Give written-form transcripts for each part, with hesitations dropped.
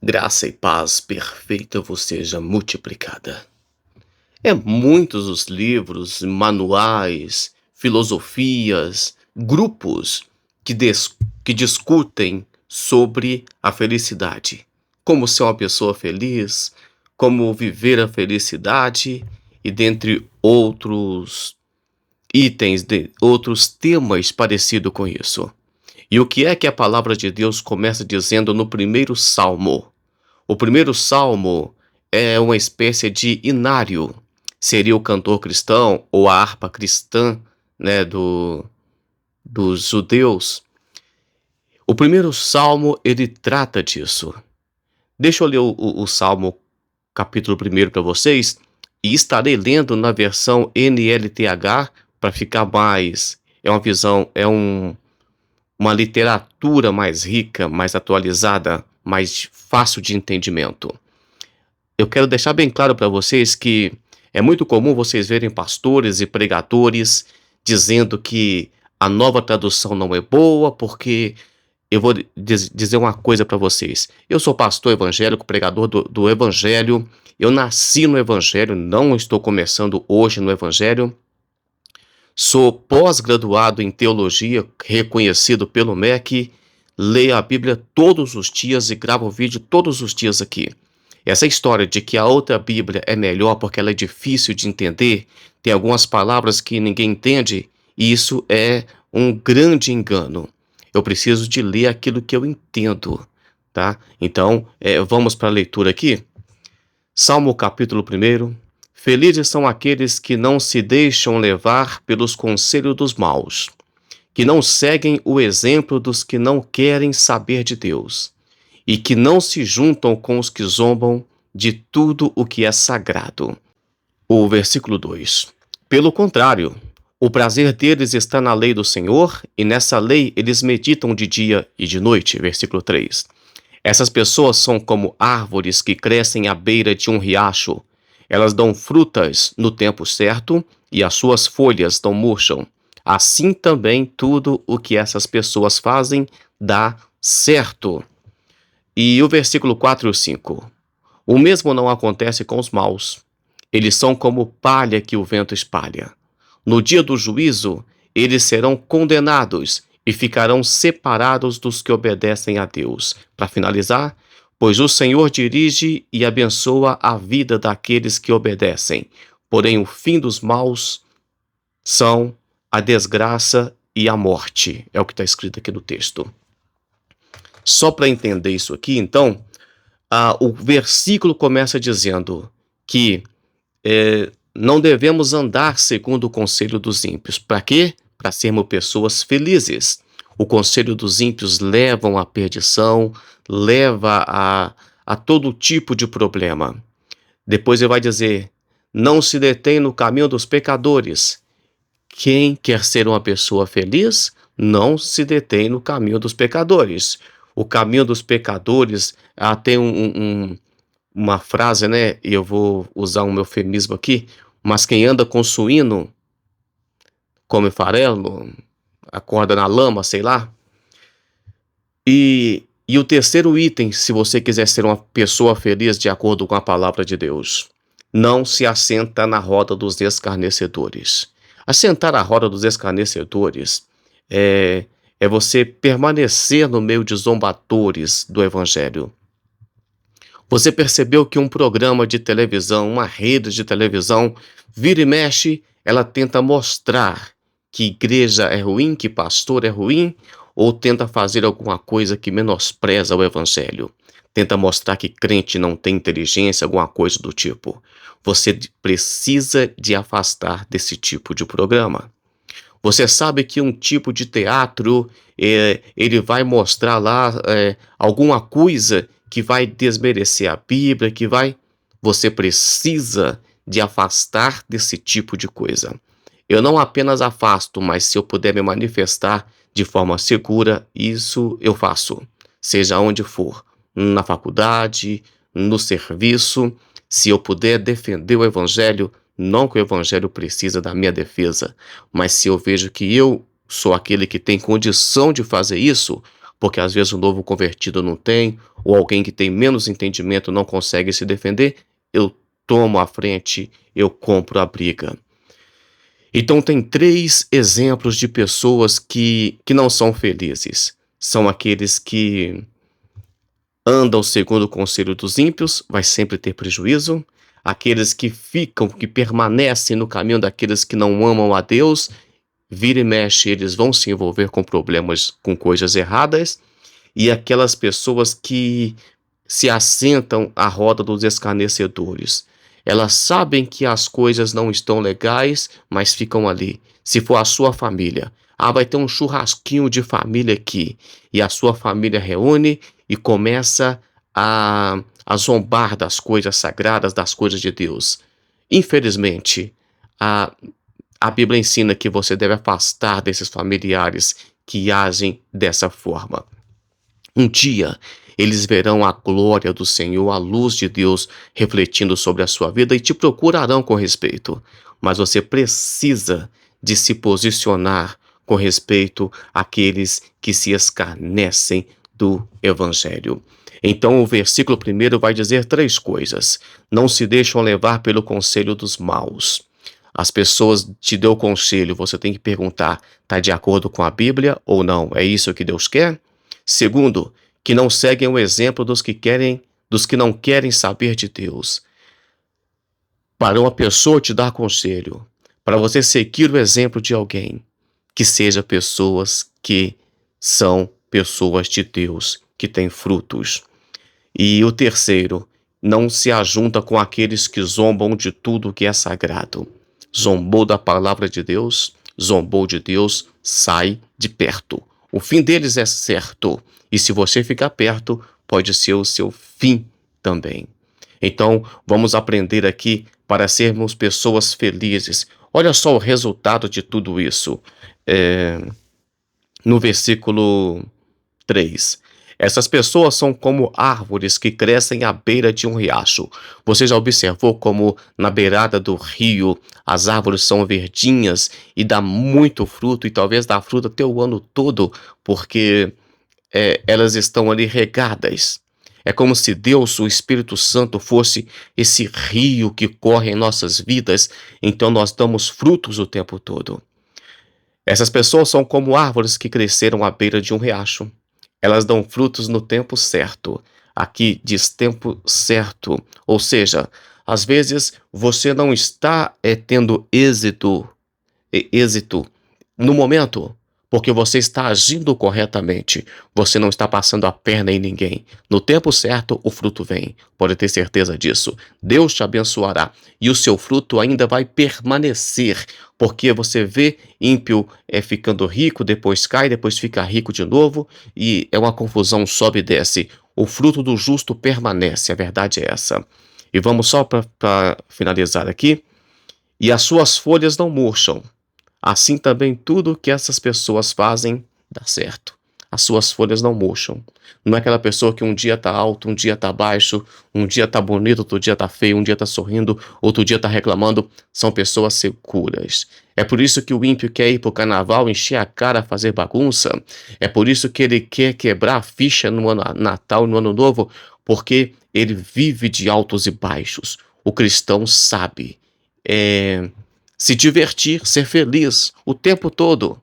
Graça e paz perfeita vos seja multiplicada. É muitos os livros, manuais, filosofias, grupos que discutem sobre a felicidade. Como ser uma pessoa feliz, como viver a felicidade e dentre outros itens, de outros temas parecidos com isso. E o que é que a palavra de Deus começa dizendo no primeiro salmo? O primeiro salmo é uma espécie de inário. Seria o cantor cristão ou a harpa cristã, né, dos judeus. O primeiro salmo, ele trata disso. Deixa eu ler o salmo capítulo 1 para vocês, e estarei lendo na versão NLTH para ficar mais... É uma visão, uma literatura mais rica, mais atualizada, mais fácil de entendimento. Eu quero deixar bem claro para vocês que é muito comum vocês verem pastores e pregadores dizendo que a nova tradução não é boa, porque eu vou dizer uma coisa para vocês. Eu sou pastor evangélico, pregador do evangelho, eu nasci no evangelho, não estou começando hoje no evangelho. Sou pós-graduado em teologia, reconhecido pelo MEC, leio a Bíblia todos os dias e gravo vídeo todos os dias aqui. Essa história de que a outra Bíblia é melhor porque ela é difícil de entender, tem algumas palavras que ninguém entende, e isso é um grande engano. Eu preciso de ler aquilo que eu entendo, tá? Então, vamos para a leitura aqui. Salmo capítulo 1. Felizes são aqueles que não se deixam levar pelos conselhos dos maus, que não seguem o exemplo dos que não querem saber de Deus, e que não se juntam com os que zombam de tudo o que é sagrado. O versículo 2. Pelo contrário, o prazer deles está na lei do Senhor, e nessa lei eles meditam de dia e de noite. Versículo 3. Essas pessoas são como árvores que crescem à beira de um riacho. Elas dão frutas no tempo certo e as suas folhas não murcham. Assim também tudo o que essas pessoas fazem dá certo. E o versículo 4 e 5. O mesmo não acontece com os maus. Eles são como palha que o vento espalha. No dia do juízo, eles serão condenados e ficarão separados dos que obedecem a Deus. Para finalizar, pois o Senhor dirige e abençoa a vida daqueles que obedecem. Porém, o fim dos maus são a desgraça e a morte. É o que está escrito aqui no texto. Só para entender isso aqui, então, o versículo começa dizendo que não devemos andar segundo o conselho dos ímpios. Para quê? Para sermos pessoas felizes. O conselho dos ímpios levam à perdição, leva a todo tipo de problema. Depois ele vai dizer, não se detém no caminho dos pecadores. Quem quer ser uma pessoa feliz, não se detém no caminho dos pecadores. O caminho dos pecadores, tem uma frase, né? E eu vou usar um eufemismo aqui, mas quem anda com suíno, come farelo, acorda na lama, sei lá. E o terceiro item, se você quiser ser uma pessoa feliz de acordo com a palavra de Deus, não se assenta na roda dos escarnecedores. Assentar à roda dos escarnecedores é você permanecer no meio de zombadores do evangelho. Você percebeu que um programa de televisão, uma rede de televisão, vira e mexe, ela tenta mostrar que igreja é ruim, que pastor é ruim, ou tenta fazer alguma coisa que menospreza o evangelho. Tenta mostrar que crente não tem inteligência, alguma coisa do tipo. Você precisa de afastar desse tipo de programa. Você sabe que um tipo de teatro, ele vai mostrar lá alguma coisa que vai desmerecer a Bíblia, Você precisa de afastar desse tipo de coisa. Eu não apenas afasto, mas se eu puder me manifestar de forma segura, isso eu faço. Seja onde for, na faculdade, no serviço, se eu puder defender o evangelho, não que o evangelho precisa da minha defesa, mas se eu vejo que eu sou aquele que tem condição de fazer isso, porque às vezes o novo convertido não tem, ou alguém que tem menos entendimento não consegue se defender, eu tomo a frente, eu compro a briga. Então tem 3 exemplos de pessoas que não são felizes. São aqueles que andam segundo o conselho dos ímpios, vai sempre ter prejuízo. Aqueles que ficam, que permanecem no caminho daqueles que não amam a Deus, vira e mexe, eles vão se envolver com problemas, com coisas erradas. E aquelas pessoas que se assentam à roda dos escarnecedores. Elas sabem que as coisas não estão legais, mas ficam ali. Se for a sua família, vai ter um churrasquinho de família aqui. E a sua família reúne e começa a zombar das coisas sagradas, das coisas de Deus. Infelizmente, a, a Bíblia ensina que você deve afastar desses familiares que agem dessa forma. Um dia, eles verão a glória do Senhor, a luz de Deus refletindo sobre a sua vida e te procurarão com respeito. Mas você precisa de se posicionar com respeito àqueles que se escarnecem do Evangelho. Então, o versículo 1 vai dizer 3 coisas. Não se deixam levar pelo conselho dos maus. As pessoas te dão conselho, você tem que perguntar, está de acordo com a Bíblia ou não? É isso que Deus quer? Segundo, que não seguem o exemplo dos que não querem saber de Deus. Para uma pessoa te dar conselho, para você seguir o exemplo de alguém, que seja pessoas que são pessoas de Deus, que têm frutos. E o terceiro, não se ajunta com aqueles que zombam de tudo que é sagrado. Zombou da palavra de Deus, zombou de Deus, sai de perto. O fim deles é certo, e se você ficar perto, pode ser o seu fim também. Então, vamos aprender aqui para sermos pessoas felizes. Olha só o resultado de tudo isso. No versículo 3. Essas pessoas são como árvores que crescem à beira de um riacho. Você já observou como na beirada do rio as árvores são verdinhas e dá muito fruto e talvez dá fruto até o ano todo porque elas estão ali regadas. É como se Deus, o Espírito Santo, fosse esse rio que corre em nossas vidas, então nós damos frutos o tempo todo. Essas pessoas são como árvores que cresceram à beira de um riacho. Elas dão frutos no tempo certo. Aqui diz tempo certo. Ou seja, às vezes você não está tendo êxito no momento, porque você está agindo corretamente. Você não está passando a perna em ninguém. No tempo certo, o fruto vem. Pode ter certeza disso. Deus te abençoará e o seu fruto ainda vai permanecer, porque você vê ímpio ficando rico, depois cai, depois fica rico de novo e é uma confusão, sobe e desce. O fruto do justo permanece, a verdade é essa. E vamos só para finalizar aqui. E as suas folhas não murcham. Assim também tudo que essas pessoas fazem dá certo. As suas folhas não murcham. Não é aquela pessoa que um dia tá alto, um dia tá baixo, um dia tá bonito, outro dia tá feio, um dia tá sorrindo, outro dia tá reclamando. São pessoas seguras. É por isso que o ímpio quer ir pro carnaval, encher a cara, fazer bagunça. É por isso que ele quer quebrar a ficha no ano Natal e no ano novo, porque ele vive de altos e baixos. O cristão sabe se divertir, ser feliz o tempo todo.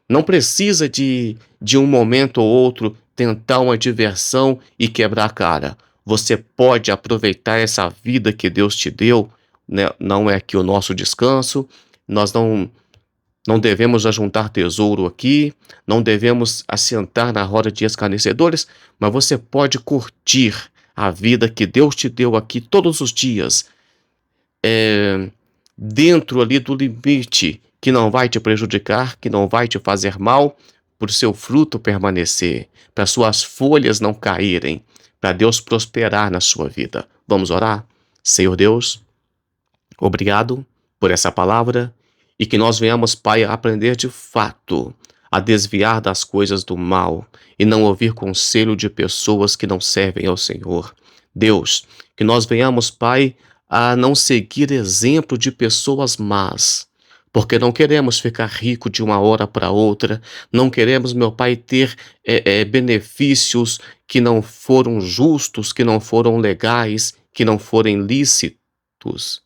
Não precisa de um momento ou outro tentar uma diversão e quebrar a cara. Você pode aproveitar essa vida que Deus te deu, né? Não é aqui o nosso descanso. Nós não devemos ajuntar tesouro aqui, não devemos assentar na roda de escarnecedores, mas você pode curtir a vida que Deus te deu aqui todos os dias. Dentro ali do limite, que não vai te prejudicar, que não vai te fazer mal, para o seu fruto permanecer, para suas folhas não caírem, para Deus prosperar na sua vida. Vamos orar? Senhor Deus, obrigado por essa palavra e que nós venhamos, Pai, a aprender de fato a desviar das coisas do mal e não ouvir conselho de pessoas que não servem ao Senhor. Deus, que nós venhamos, Pai, a não seguir exemplo de pessoas más, porque não queremos ficar rico de uma hora para outra, não queremos, meu Pai, ter benefícios que não foram justos, que não foram legais, que não forem lícitos.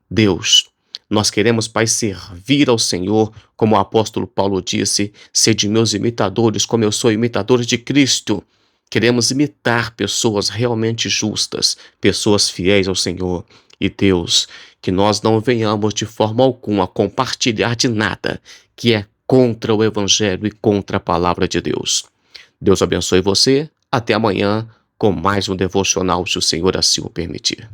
Deus, nós queremos, Pai, servir ao Senhor, como o apóstolo Paulo disse, sede meus imitadores, como eu sou imitador de Cristo. Queremos imitar pessoas realmente justas, pessoas fiéis ao Senhor. E Deus, que nós não venhamos de forma alguma compartilhar de nada que é contra o Evangelho e contra a palavra de Deus. Deus abençoe você. Até amanhã com mais um devocional, se o Senhor assim o permitir.